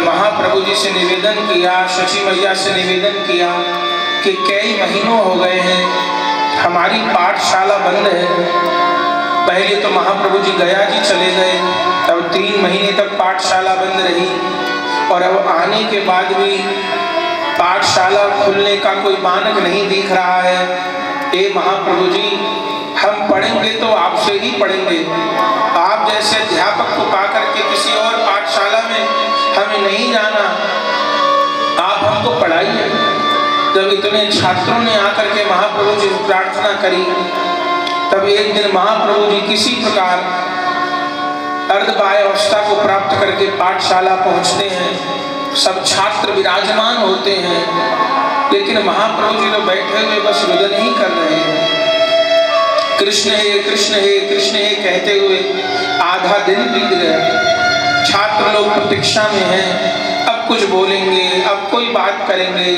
महाप्रभु जी से निवेदन किया, शची मैया से निवेदन किया कि कई महीनों हो गए हैं हमारी पाठशाला बंद है। पहले तो महाप्रभु जी गया जी चले गए, तब 3 महीने तक पाठशाला बंद रही और अब आने के बाद भी पाठशाला खुलने का कोई मानक नहीं दिख रहा है। ए महाप्रभु जी, हम पढ़ेंगे तो आपसे ही पढ़ेंगे। आप जैसे अध्यापक को पा करके किसी और पाठशाला में हमें नहीं जाना, आप हमको पढ़ाइए। जब इतने छात्रों ने आकर के महाप्रभु जी से प्रार्थना करी, तब एक दिन महाप्रभु जी किसी प्रकार अर्धबाह्य अवस्था को प्राप्त करके पाठशाला पहुंचते हैं। सब छात्र विराजमान होते हैं, लेकिन महाप्रभु जी तो बैठे हुए बस रुदन ही कर रहे हैं। कृष्ण हे कृष्ण हे कृष्ण हे कहते हुए आधा दिन बीत गया। छात्र लोग प्रतीक्षा में हैं, अब कुछ बोलेंगे, अब कोई बात करेंगे।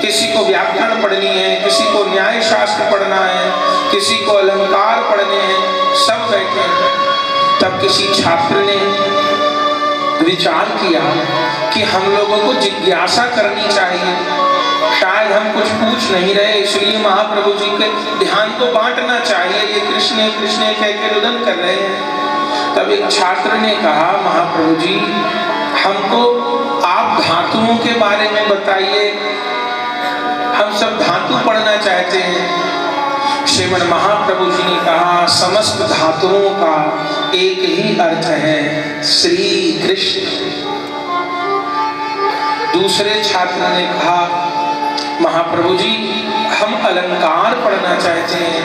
किसी को व्याकरण पढ़नी है, किसी को न्याय शास्त्र पढ़ना है, किसी को अलंकार पढ़ने हैं, सब बैठे हैं। तब किसी छात्र ने विचार किया कि हम लोगों को जिज्ञासा करनी चाहिए, शायद हम कुछ पूछ नहीं रहे, इसलिए महाप्रभु जी के ध्यान को बांटना चाहिए। ये कृष्ण कृष्ण कह के रुदन कर रहे हैं। तब एक छात्र ने कहा, महाप्रभु जी, हमको आप धातुओं के बारे में बताइए, हम सब धातु पढ़ना चाहते हैं। श्रीमन महाप्रभु जी ने कहा, समस्त धातुओं का एक ही अर्थ है, श्री कृष्ण। दूसरे छात्र ने कहा, महाप्रभु जी, हम अलंकार पढ़ना चाहते हैं,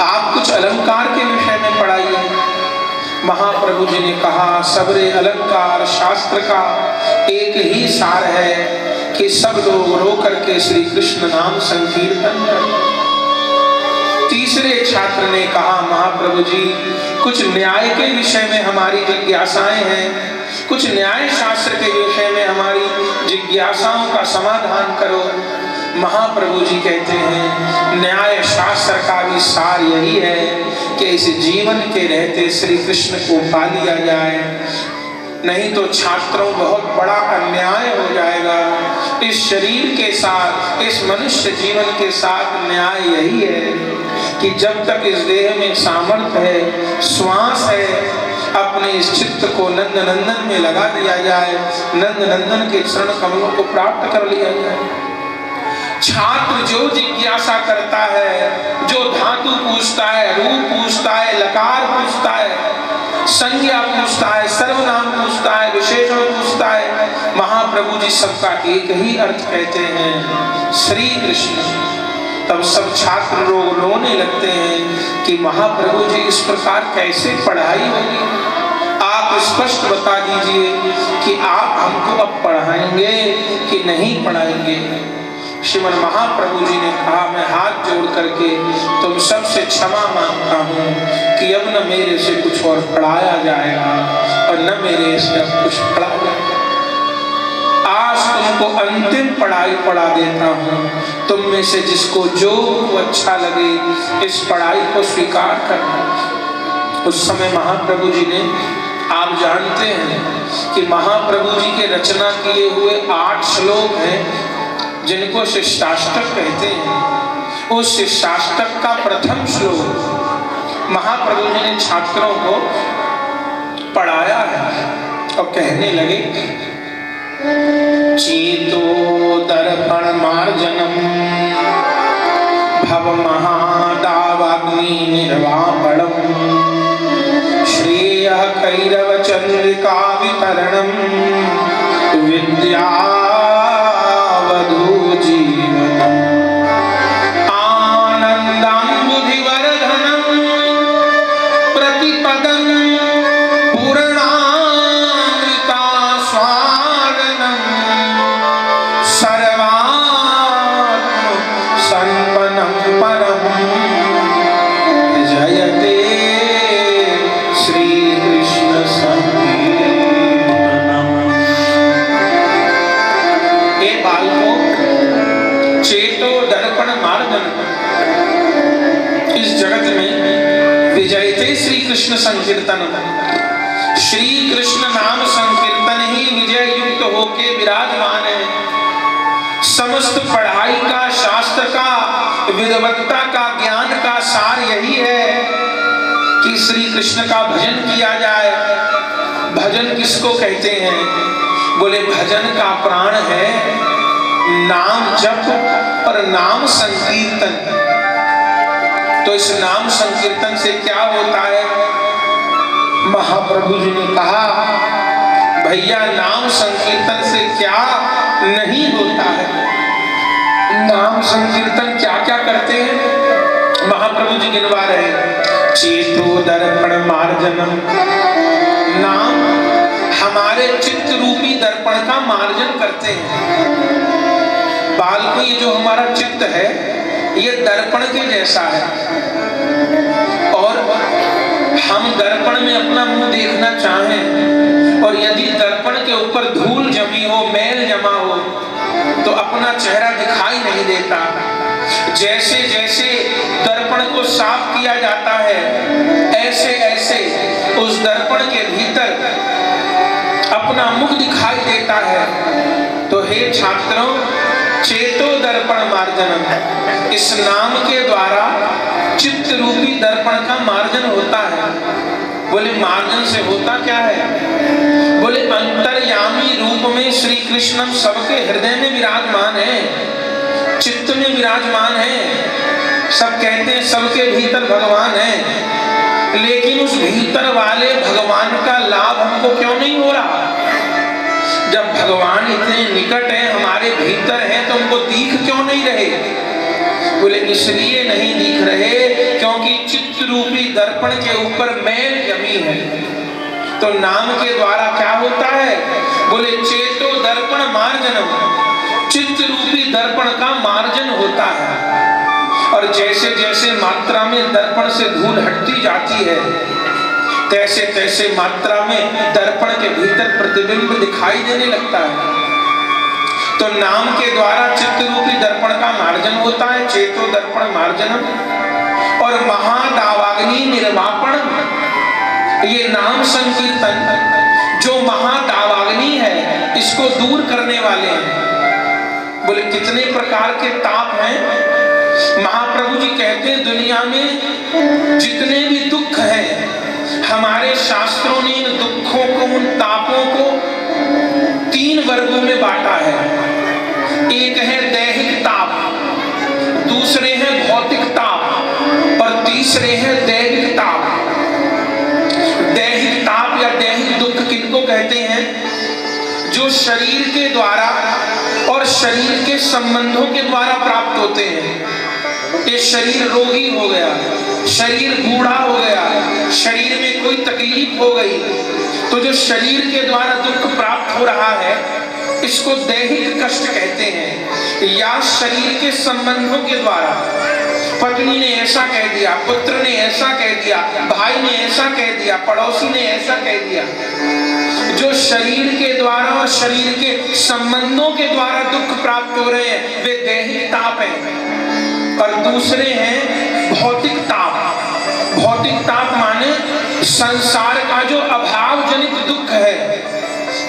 आप कुछ अलंकार के विषय में पढ़ाइए। महाप्रभु जी ने कहा, सबरे अलंकार शास्त्र का एक ही सार है कि सब लोग रो करके श्री कृष्ण नाम संकीर्तन करें। तीसरे छात्र ने कहा, महाप्रभु जी, कुछ न्याय के विषय में हमारी जिज्ञासाएं हैं, कुछ न्याय शास्त्र के विषय में हमारी जिज्ञासाओं का समाधान करो। महाप्रभु जी कहते हैं, न्याय शास्त्र का भी सार यही है कि इस जीवन के रहते श्री कृष्ण को पा लिया जाए, नहीं तो छात्रों बहुत बड़ा अन्याय हो जाएगा। इस शरीर के साथ, इस मनुष्य जीवन के साथ न्याय यही है कि जब तक इस देह में सामर्थ्य है, श्वास है, अपने इस चित्त को नंद नंदन में लगा दिया जाए, नंद नंदन के चरण कमलों को प्राप्त कर लिया जाए। छात्र जो जिज्ञासा करता है, जो धातु पूछता है, रूप पूछता है, लकार पूछता है, संज्ञा पूछता है, सर्वनाम पूछता है, विशेषण पूछता है, महाप्रभु जी सबका एक ही अर्थ कहते हैं, श्री कृष्ण। तब सब छात्र लोग रोने लगते हैं कि महाप्रभु जी इस प्रकार कैसे पढ़ाई होगी, आप स्पष्ट बता दीजिए कि आप हमको अब पढ़ाएंगे कि नहीं पढ़ाएंगे। श्रीमन महाप्रभु जी ने कहा, मैं हाथ जोड़ करके तुम सबसे क्षमा मांगता हूँ कि अब न मेरे से कुछ और पढ़ाया जाएगा और न मेरे से अब कुछ पढ़ा जाएगा। आज तुमको अंतिम पढ़ाई पढ़ा देता हूँ, तुम में से जिसको जो अच्छा लगे इस पढ़ाई को स्वीकार करना। उस समय महाप्रभु जी ने, आप जानते हैं कि महाप्रभु जी के रचना किए हुए 8 श्लोक हैं जिनको शिष्टाष्टक कहते हैं। उस शिष्टाष्टक का प्रथम श्लोक महाप्रभु जी ने छात्रों को पढ़ाया है और कहने लगे, चेतो दर्पण मार्जनम भव महादावाग्नि निर्वापणम श्रेयः कैरव चंद्रिका वितरणम विद्या जीवन आनंदं कृष्ण संकीर्तन, श्री कृष्ण नाम संकीर्तन ही विजय युक्त होके विराजमान है। समस्त पढ़ाई का, शास्त्र का, विद्वत्ता का, ज्ञान का सार यही है कि श्री कृष्ण का भजन किया जाए। भजन किसको कहते हैं? बोले भजन का प्राण है नाम जप और नाम संकीर्तन। तो इस नाम संकीर्तन से क्या होता है? महाप्रभु जी ने कहा भैया नाम संकीर्तन से क्या नहीं होता है। नाम संकीर्तन क्या क्या करते हैं महाप्रभु जी गिनवा रहे हैं। चेतो दर्पण मार्जनम, नाम हमारे चित्त रूपी दर्पण का मार्जन करते हैं। बालकों, ये जो हमारा चित्त है ये दर्पण के जैसा है, और हम दर्पण में अपना मुंह देखना चाहें और यदि दर्पण के ऊपर धूल जमी हो, मैल जमा हो, तो अपना चेहरा दिखाई नहीं देता। जैसे जैसे दर्पण को साफ किया जाता है, ऐसे ऐसे उस दर्पण के भीतर अपना मुख दिखाई देता है। तो हे छात्रों, चेतो दर्पण मार्जनम, इस नाम के द्वारा चित्त रूपी दर्पण का मार्जन होता है। बोले मार्जन से होता क्या है? बोले अंतर्यामी रूप में श्री कृष्ण सबके हृदय में विराजमान है, चित्त में विराजमान है। सब कहते हैं सबके भीतर भगवान है, लेकिन उस भीतर वाले भगवान का लाभ हमको क्यों नहीं हो रहा? जब भगवान इतने निकट है, हमारे भीतर है, तो हमको दिख क्यों नहीं रहे? बोले इसलिए नहीं दिख रहे क्योंकि चित्त रूपी दर्पण के ऊपर मैल जमी है। तो नाम के द्वारा क्या होता है? बोले चेतो दर्पण मार्जनम, चित्त रूपी दर्पण का मार्जन होता है। और जैसे जैसे मात्रा में दर्पण से धूल हटती जाती है, तैसे तैसे मात्रा में दर्पण के भीतर प्रतिबिंब दिखाई देने लगता है। तो नाम के द्वारा चित्त रूपी दर्पण का मार्जन होता है, चेतो दर्पण मार्जनम। और महादावाग्नि निर्वापण, ये नाम संकीर्तन जो महादावाग्नि है इसको दूर करने वाले हैं। बोले कितने प्रकार के ताप हैं? महाप्रभु जी कहते हैं दुनिया में जितने भी दुख हैं, हमारे शास्त्रों ने इन दुखों को, उन तापों को 3 वर्गों में बांटा है। एक है दैहिक ताप, दूसरे हैं भौतिक ताप, और तीसरे हैं दैविक ताप। दैहिक ताप या दैहिक दुख किनको कहते हैं? जो शरीर के द्वारा और शरीर के संबंधों के द्वारा प्राप्त होते हैं। ये शरीर रोगी हो गया, शरीर बूढ़ा हो गया, शरीर में कोई तकलीफ हो गई, तो जो शरीर के द्वारा दुख प्राप्त हो रहा है इसको दैहिक कष्ट कहते हैं। या शरीर के संबंधों के द्वारा, पत्नी ने ऐसा कह दिया, पुत्र ने ऐसा कह दिया, भाई ने ऐसा कह दिया, पड़ोसी ने ऐसा कह दिया। जो शरीर के द्वारा और शरीर के संबंधों के द्वारा दुख प्राप्त हो रहे हैं वे दैहिक ताप हैं। और दूसरे हैं भौतिक ताप। भौतिक ताप माने संसार का जो अभाव जनित दुख है।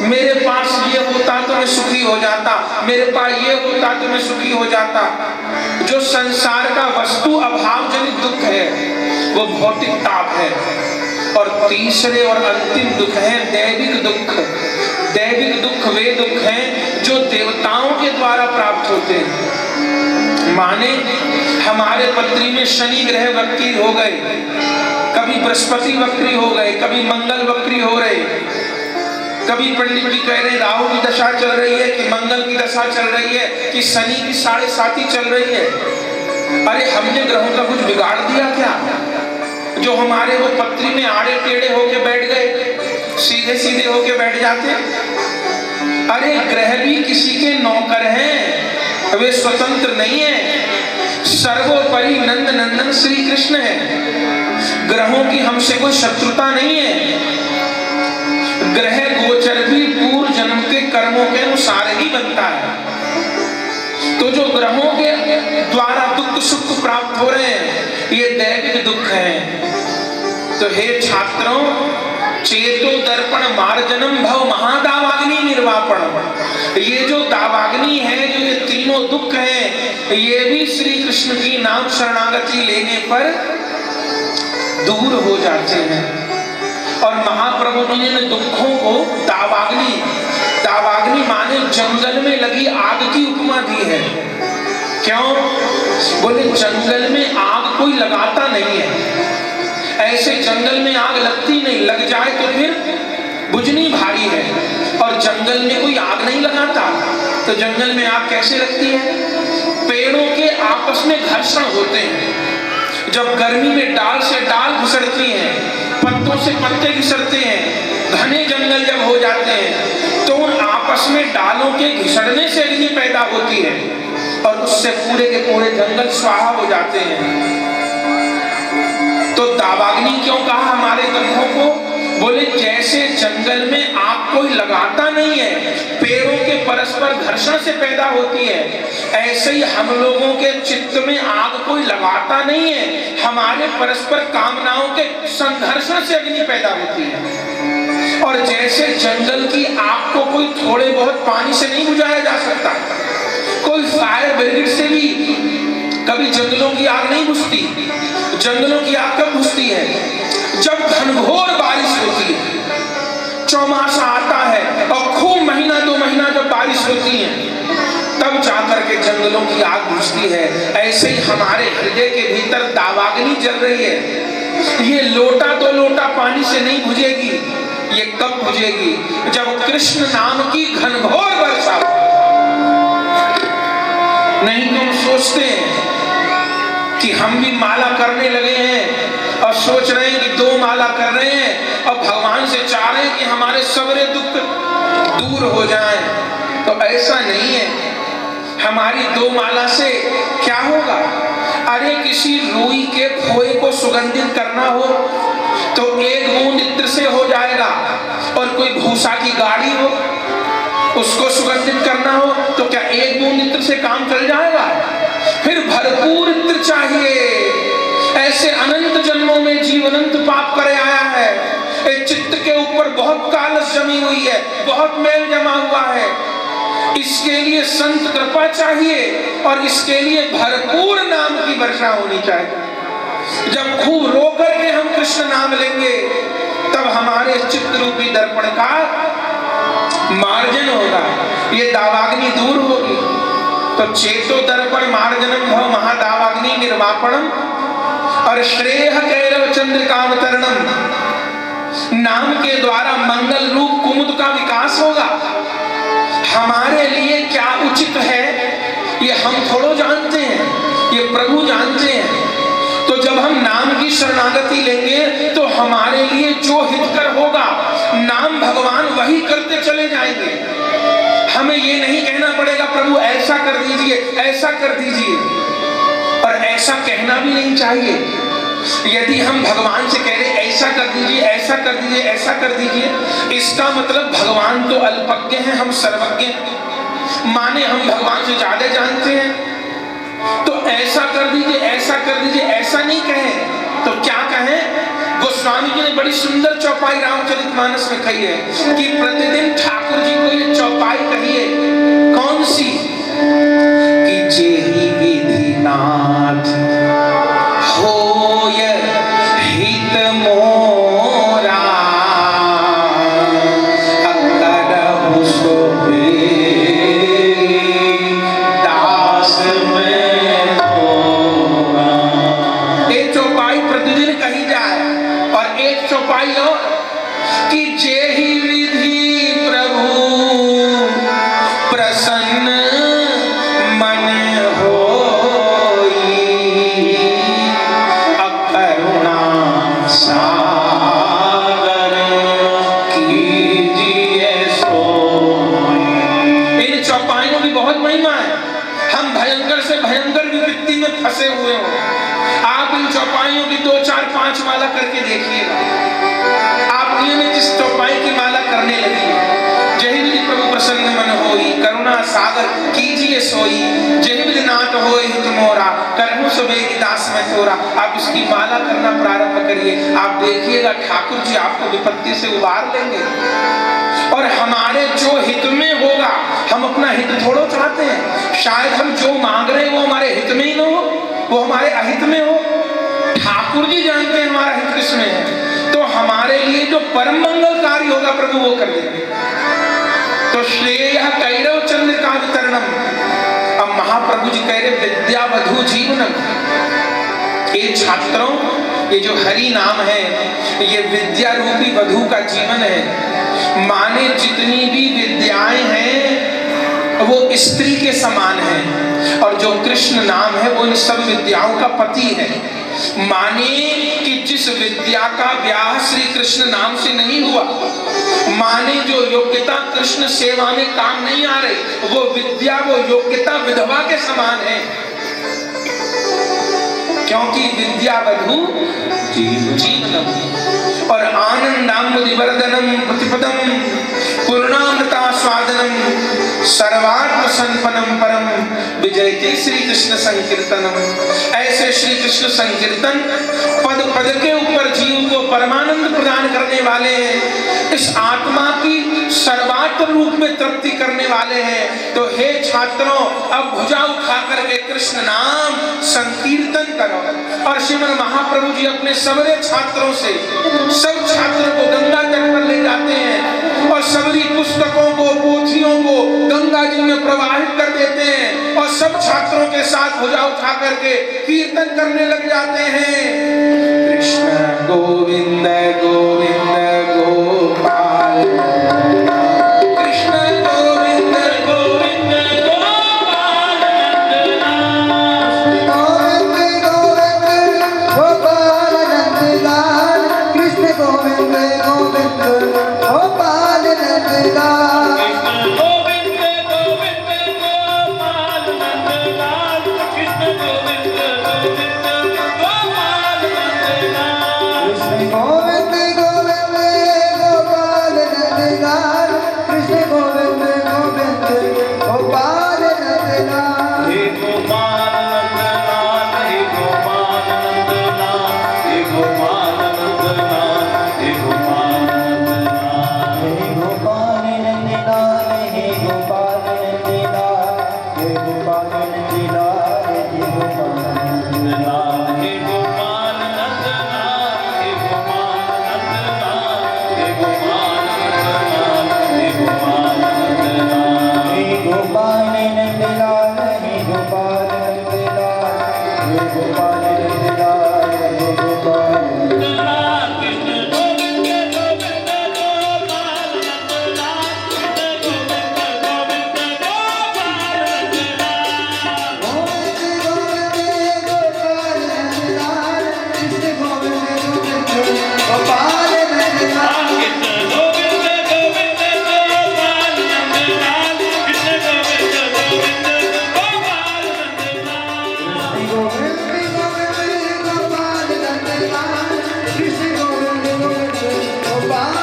मेरे पास ये होता तो मैं सुखी हो जाता, मेरे पास ये होता तो मैं सुखी हो जाता। जो संसार का वस्तु अभाव जनित दुख है वो भौतिक ताप है। और तीसरे और अंतिम दुख है दैविक दुख। दैविक दुख वे दुख हैं जो देवताओं के द्वारा प्राप्त होते हैं। माने हमारे पत्री में शनि ग्रह वक्री हो गए, कभी बृहस्पति वक्री हो गए, कभी मंगल वक्री हो रहे, कभी पंडित जी कह रहे राहु की दशा चल रही है कि मंगल की दशा चल रही है कि शनि की 7.5 चल रही है। अरे हमने ग्रहों का कुछ बिगाड़ दिया क्या जो हमारे वो पत्री में आड़े टेढ़े होके बैठ गए, सीधे सीधे होके बैठ जाते? अरे ग्रह भी किसी के नौकर हैं, वे स्वतंत्र नहीं है। सर्वोपरि नंद नंदन श्री कृष्ण है। ग्रहों की हमसे कोई शत्रुता नहीं है। ग्रह गोचर भी पूर्व जन्म के कर्मों के अनुसार ही बनता है। तो जो ग्रहों के द्वारा दुख सुख प्राप्त हो रहे हैं ये दैविक दुख हैं। तो हे छात्रों, चेतो दर्पण मार्जनम भव महादावाग्नि निर्वापणम। ये जो दावाग्नि है, जो ये तीनों दुख हैं, ये भी श्री कृष्ण की नाम शरणागति लेने पर दूर हो जाते हैं। और महाप्रभु जी ने दुखों को दावाग्नि, दावाग्नि माने जंगल में लगी आग की उपमा दी है। क्यों? बोले जंगल में आग कोई लगाता नहीं है, ऐसे जंगल में आग लगती नहीं, लग जाए तो फिर बुझनी भारी है। और जंगल में कोई आग नहीं लगाता, तो जंगल में आग कैसे लगती है? पेड़ों के आपस में घर्षण होते हैं। जब गर्मी में डाल से डाल घुसड़ती हैं, पत्तों से पत्ते घिसड़ते हैं, घने जंगल जब हो जाते हैं, तो उन आपस में डालों के घिसड़ने से अग्नि पैदा होती है और उससे पूरे के पूरे जंगल स्वाहा हो जाते हैं। तो दावाग्नि क्यों कहा हमारे दुखों को? बोले जैसे जंगल में आग कोई लगाता नहीं है, पेड़ों के परस्पर घर्षण से पैदा होती है, ऐसे ही हम लोगों के चित्त में आग कोई लगाता नहीं है, हमारे परस्पर कामनाओं के संघर्षण से अग्नि पैदा होती है। और जैसे जंगल की आग को कोई थोड़े बहुत पानी से नहीं बुझाया जा सकता, कोई फायर ब्रिगेड से भी कभी जंगलों की आग नहीं बुझती। जंगलों की आग कब बुझती है? जब घनघोर बारिश होती है, चौमासा आता है और खूब महीना 2 महीना जब बारिश होती है, तब जाकर के जंगलों की आग बुझती है। ऐसे ही हमारे हृदय के भीतर दावाग्नि जल रही है। ये लोटा तो लोटा पानी से नहीं बुझेगी, ये कब बुझेगी? जब कृष्ण नाम की घनघोर वर्षा हो। नहीं तो हम सोचते हैं कि हम भी माला करने लगे हैं और सोच रहे हैं कि 2 माला कर रहे हैं और भगवान से चाह रहे हैं कि हमारे सारे दुख दूर हो जाएं। तो ऐसा नहीं है। हमारी 2 माला से क्या होगा? अरे किसी रुई के खोए को सुगंधित करना हो तो 1 बूंद इत्र से हो जाएगा, और कोई भूसा की गाड़ी हो उसको सुगंधित करना हो तो क्या 1 बूंद इत्र से काम चल जाएगा? फिर भरपूर इत्र चाहिए। ऐसे अनंत जन्मों में जीव अनंत पाप करे आया है। एक चित्त के ऊपर बहुत कालस जमी हुई है, बहुत मैल जमा हुआ है। इसके लिए संत कृपा चाहिए और इसके लिए भरपूर नाम की वर्षा होनी चाहिए। जब खूब रो करके हम कृष्ण नाम लेंगे, तब हमारे चित्त रूपी दर्पण का मार्जन होगा, ये दावाग्नि दूर होगी। तो चेतो दर्पण मार्जनम भव महादावाग्नि निर्वापणम और श्रेय कैरव चंद्रिकावतरणम। नाम के द्वारा मंगल रूप कुमुद का विकास होगा। हमारे लिए क्या उचित है ये हम थोड़ो जानते हैं, ये प्रभु जानते हैं। तो जब हम नाम की शरणागति लेंगे तो हमारे लिए जो हितकर होगा, नाम भगवान वही करते चले जाएंगे। हमें ये नहीं कहना पड़ेगा प्रभु ऐसा कर दीजिए, ऐसा कर दीजिए, और ऐसा कहना भी नहीं चाहिए। यदि हम भगवान से कह रहे ऐसा कर दीजिए, ऐसा कर दीजिए, ऐसा कर दीजिए, इसका मतलब भगवान तो अल्पज्ञ हैं, हम सर्वज्ञ हैं, माने हम भगवान से ज्यादा जानते हैं। तो ऐसा कर दीजिए, ऐसा कर दीजिए, ऐसा नहीं कहें तो क्या कहें? गोस्वामी जी ने बड़ी सुंदर चौपाई रामचरितमानस में कही है कि प्रतिदिन ठाकुर जी को ये चौपाई कहिए। कौन सी? कि जेहि विधि नाथ होय हित मोरा अकरहु सोहे दास में होगा। एक चौपाई प्रतिदिन कही जाए, और एक चौपाई और कि जेहि विधि प्रभु प्रसन्न मन होई अकरुणा सागर कीजिए सोई। इन चौपाइयों की बहुत महिमा है। हम भयंकर से भयंकर विपत्ति में फंसे हुए हो, आप इन चौपाइयों की 2, 4, 5 माला करके देखिएगा। आप नियमित इस चौपाई की माला करने लगिए। जय विधि प्रभु प्रसन्न मन होई, करुणा सागर कीजिए सोई, जय विधि नाथ होए हित मोरा, करहूं सुबेगी दास में तोरा। आप इसकी माला करना प्रारंभ करिए, आप देखिएगा ठाकुर जी आपको विपत्ति से उबार लेंगे। और हमारे जो हित में होगा, हम अपना हित थोड़ो चाहते हैं, शायद हम जो मांग रहे हैं वो हमारे हित में ही न हो, वो हमारे अहित में हो। ठाकुर जी जानते हैं हमारा हित किसमें है, तो हमारे लिए जो परम मंगलकारी होगा प्रभु वो कर देंगे। तो श्रेय कैरव चंद्रिका वितरणम। अब महाप्रभु जी कह रहे विद्या वधु जीवनम। ये छात्रों, ये जो हरि नाम है ये विद्या रूपी वधु का जीवन है। माने जितनी भी विद्याएं हैं वो स्त्री के समान है, और जो कृष्ण नाम है वो इन सब विद्याओं का पति है। माने कि जिस विद्या का ब्याह श्री कृष्ण नाम से नहीं हुआ, माने जो योग्यता कृष्ण सेवा में काम नहीं आ रही, वो विद्या वो योग्यता विधवा के समान है, क्योंकि विद्या वधु जीवनम। और आनंदाम्बुधिवर्धनम प्रतिपदम पूर्णामृता स्वादनम सर्वात्म संपन्नम परम विजयते श्री कृष्ण संकीर्तनम। ऐसे श्री कृष्ण संकीर्तन पद पद के ऊपर जीव को परमानंद प्रदान करने वाले हैं, इस आत्मा की सर्वात्म रूप में तृप्ति करने वाले हैं। तो हे छात्रों, अब भुजा उठा करके कृष्ण नाम संकीर्तन करो। और श्रीमद् महाप्रभु जी अपने सबरे छात्रों से सब छात्रों को गंगा तट पर ले जाते हैं और सबरी पुस्तकों को, पोथियों को गंगा जी में प्रवाहित कर देते हैं, और सब छात्रों के साथ भुजा उठा करके कीर्तन करने लग जाते हैं। कृष्ण गोविंद गोविंद गोपाल, कृष्ण गोविंद गोविंद गोपाल, गोविंद गोविंद गोपाल नंदलाल, कृष्ण गोविंद गोविंद गोपाल नंदलाल, गोविंद गोविंद गोपाल नंदलाल, कृष्ण गोविंद गोविंद गोपाल नंदलाल, कृष्ण गोविंद गोविंद गोपाल नंदलाल, कृष्ण गोविंद गोविंद गोपाल नंदलाल। हे गोपाल नंदलाल, हे गोपाल नंदलाल, हे गोपाल नंदलाल, हे गोपाल नंदलाल, हे गोपाल नंदलाल, हे गोपाल नंदलाल, हे गोपाल नंदलाल, हे गोपाल नंदलाल। हे गोपाल नंदलाल, हे गोपाल नंदलाल, हे गोपाल नंदलाल, हे गोपाल नंदलाल, हे गोपाल नंदलाल, हे गोपाल नंदलाल, हे गोपाल नंदलाल, हे गोपाल नंदलाल, कृष्ण गोविंद गोविंद गोपाल नंदलाल, कृष्ण गोविंद गोविंद गोपाल नंदलाल, गोविंद गोविंद गोपाल नंदलाल, कृष्ण गोविंद गोविंद गोपाल नंदलाल। कृष्ण गोविंद गोविंद गोपाल नंदलाल, कृष्ण गोविंद गोविंद गोपाल नंदलाल, गोविंद गोविंद गोपाल नंदलाल, कृष्ण गोविंद गोविंद गोपाल नंदलाल। हे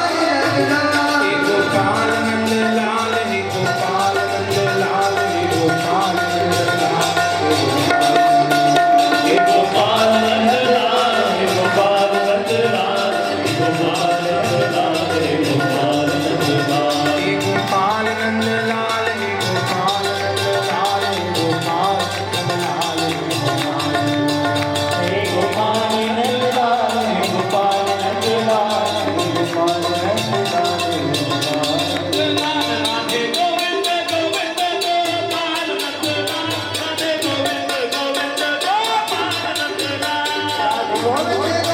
गोपाल नंदलाल, हे गोपाल नंदलाल, हे गोपाल नंदलाल, हे गोपाल नंदलाल, हे गोपाल नंदलाल, हे गोपाल नंदलाल, हे गोपाल नंदलाल, हे गोपाल नंदलाल, हे गोपाल नंदलाल, हे गोपाल नंदलाल, हे गोपाल नंदलाल, हे गोपाल नंदलाल, हे गोपाल नंदलाल, हे गोपाल हे गोविंद गोविंद गोपाल नंदलाल, राधे गोविंद गोविंद गोपाल नंदलाल, गोविंद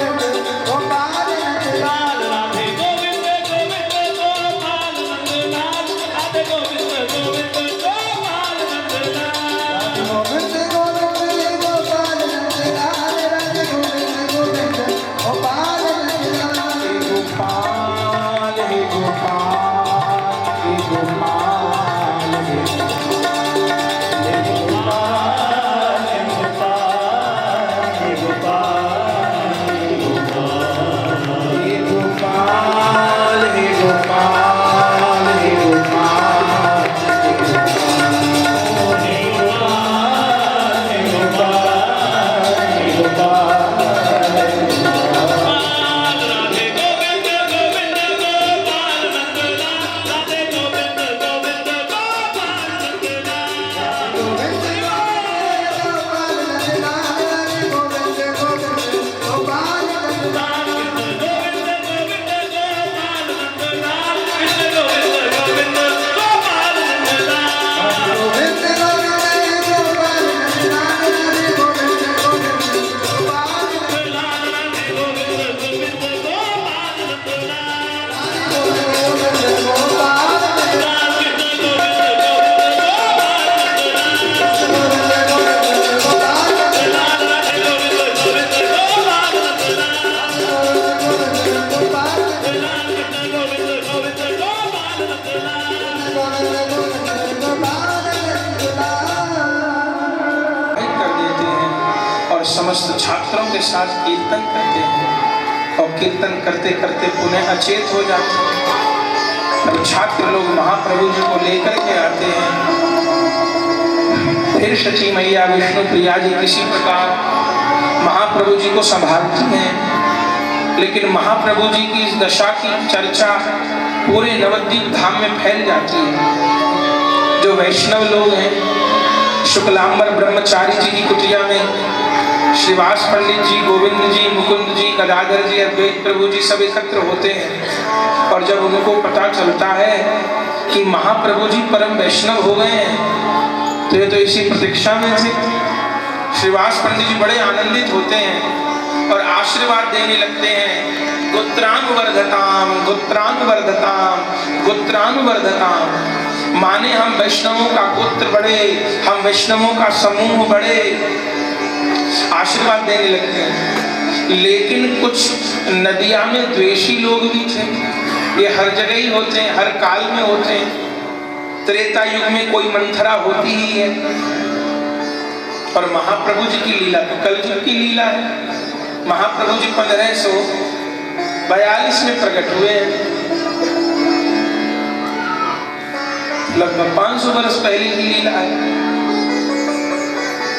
गोविंद गोपाल नंदलाल, राधे गोविंद गोविंद गोपाल नंदलाल। राधे गोविंद गोविंद गोपाल नंदलाल, राधे गोविंद गोविंद गोपाल नंदलाल, गोविंद गोविंद गोपाल नंदलाल, राधे गोविंद गोविंद गोपाल नंदलाल। हे गोपाल, हे गोपाल, हे गोपाल, हे और समस्त छात्रों के साथ कीर्तन करते हैं और कीर्तन करते करते पुनः अचेत हो जाते हैं। तब छात्र लोग महाप्रभु जी को लेकर के आते हैं। फिर सची मैया विष्णु प्रिया जी किसी प्रकार महाप्रभु जी को संभालती हैं, लेकिन महाप्रभु जी की इस दशा की चर्चा पूरे नवद्वीप धाम में फैल जाती है। जो वैष्णव लोग हैं, शुक्लांबर ब्रह्मचारी जी की कुटिया में श्रीवास पंडित जी, गोविंद जी, मुकुंद जी, गदाधर जी, अद्वैत प्रभु जी सब एकत्र होते हैं। और जब उनको पता चलता है कि महाप्रभु जी परम वैष्णव हो गए हैं, तो ये तो इसी प्रतीक्षा में थे। श्रीवास पंडित जी बड़े आनंदित होते हैं और आशीर्वाद देने लगते हैं, गोत्रानुवर्धताम गोत्रानुवर्धताम गोत्रानुवर्धताम। माने हम वैष्णवों का गोत्र बढ़े, हम वैष्णवों का समूह बढ़े, आशीर्वाद देने लगते हैं। लेकिन कुछ नदिया में द्वेषी लोग भी थे। ये हर जगह ही होते हैं, हर काल में होते हैं। त्रेता युग में कोई मंथरा होती ही है, और महाप्रभु जी की लीला तो कलयुग की लीला है। महाप्रभु जी 1542 में प्रकट हुए हैं, लगभग 500 वर्ष पहले की लीला है।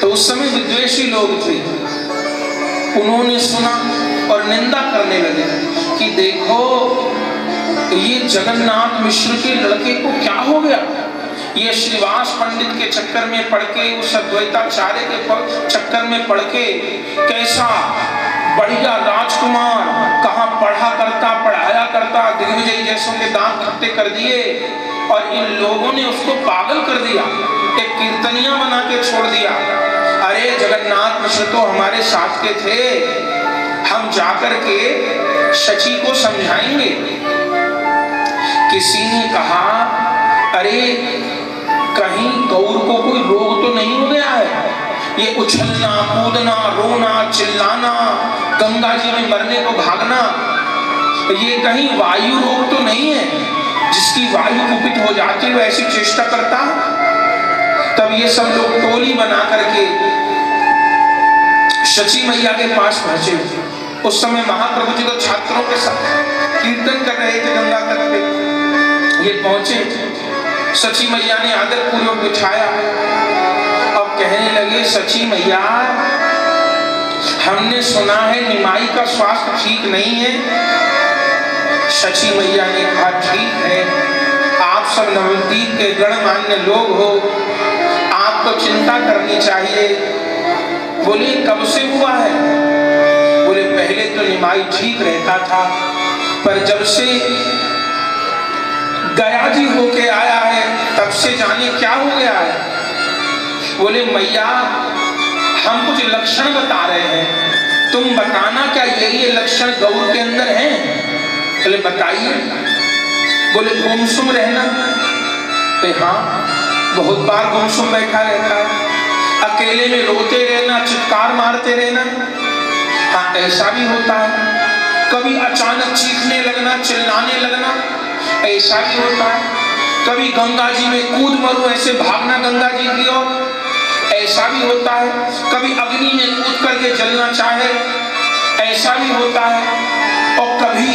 तो उस समय विद्वेषी लोग थे, उन्होंने सुना और निंदा करने लगे कि देखो ये जगन्नाथ मिश्र के लड़के को क्या हो गया, ये श्रीवास पंडित के चक्कर में पड़ के, उस अद्वैताचार्य के चक्कर में पड़ के कैसा बढ़िया राजकुमार, कहाँ पढ़ा करता, पढ़ाया करता, दिग्विजय जैसों के दांत खट्टे कर दिए, और इन लोगों ने उसको पागल कर दिया, एक कीर्तनिया बना के छोड़ दिया। अरे जगन्नाथ मिश्र तो हमारे साथ के थे, हम जाकर के शची को समझाएंगे। किसी ने कहा अरे कहीं गौर को कोई रोग तो नहीं हो गया है, ये उछलना कूदना रोना चिल्लाना गंगा जी में मरने को भागना, ये कहीं वायु रोग तो नहीं है जिसकी वायु कुपित हो जाती है ऐसी चेष्टा करता। तब ये सब लोग टोली बना करके शची मैया के पास पहुंचे। उस समय महाप्रभु जी तो छात्रों के साथ कीर्तन कर रहे थे गंगा तट पे। ये पहुंचे, सची मैया ने आदर पूर्वक बिठाया और कहने लगे, सची मैया हमने सुना है निमाई का स्वास्थ्य ठीक नहीं है। सची मैया ने कहा ठीक है, आप सब नवद्वीप के गणमान्य लोग हो, आपको चिंता करनी चाहिए। बोले कब से हुआ है? बोले पहले तो निमाई ठीक रहता था, पर जब से गया जी होके आया है तब से जाने क्या हो गया है। बोले मैया हम कुछ लक्षण बता रहे हैं, तुम बताना क्या ये लक्षण गौर के अंदर हैं? बोले बताइए। बोले गुमसुम रहना। तो हाँ बहुत बार गुमसुम बैठा रहता है, अकेले में रोते रहना, चित्कार मारते रहना, हाँ ऐसा भी होता है। कभी अचानक चीखने लगना, चिल्लाने लगना, ऐसा भी होता है। कभी गंगा जी में कूद मरो, ऐसे भागना गंगा जी की ओर, ऐसा भी होता है। कभी अग्नि में कूद करके जलना चाहे, ऐसा भी होता है। और कभी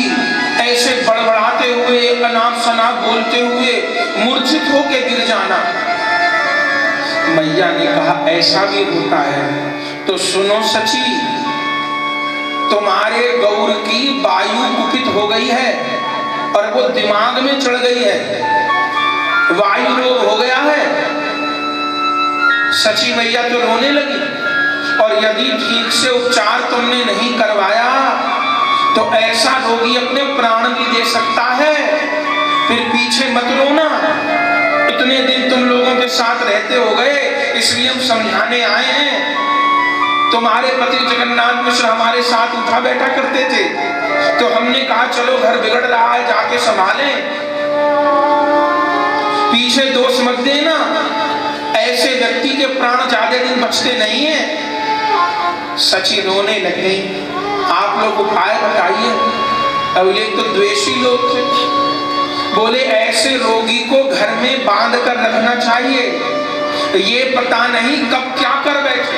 ऐसे बड़बड़ाते हुए अनाप शनाप बोलते हुए मूर्छित होके गिर जाना। मैया ने कहा ऐसा भी होता है। तो सुनो सची, तुम्हारे गौर की वायु कुपित हो गई है और वो दिमाग में चढ़ गई है, वायु रोग हो गया है। सची मैया तो रोने लगी, और यदि ठीक से उपचार तुमने नहीं करवाया तो ऐसा रोगी अपने प्राण भी दे सकता है। फिर पीछे मत रोना, इतने दिन तुम लोगों के साथ रहते हो गए, इसलिए हम समझाने आए हैं। तुम्हारे पति जगन्नाथ मिश्र हमारे साथ उठा बैठा करते थे, तो हमने कहा चलो घर बिगड़ रहा है जाके संभालें, पीछे दोष मत देना, ऐसे व्यक्ति के प्राण ज्यादा दिन बचते नहीं है। सची रोने लग गई। आप लोग उपाय बताइए। अब ये तो द्वेषी लोग थे। बोले ऐसे रोगी को घर में बांध कर रखना चाहिए, ये पता नहीं कब क्या कर बैठे।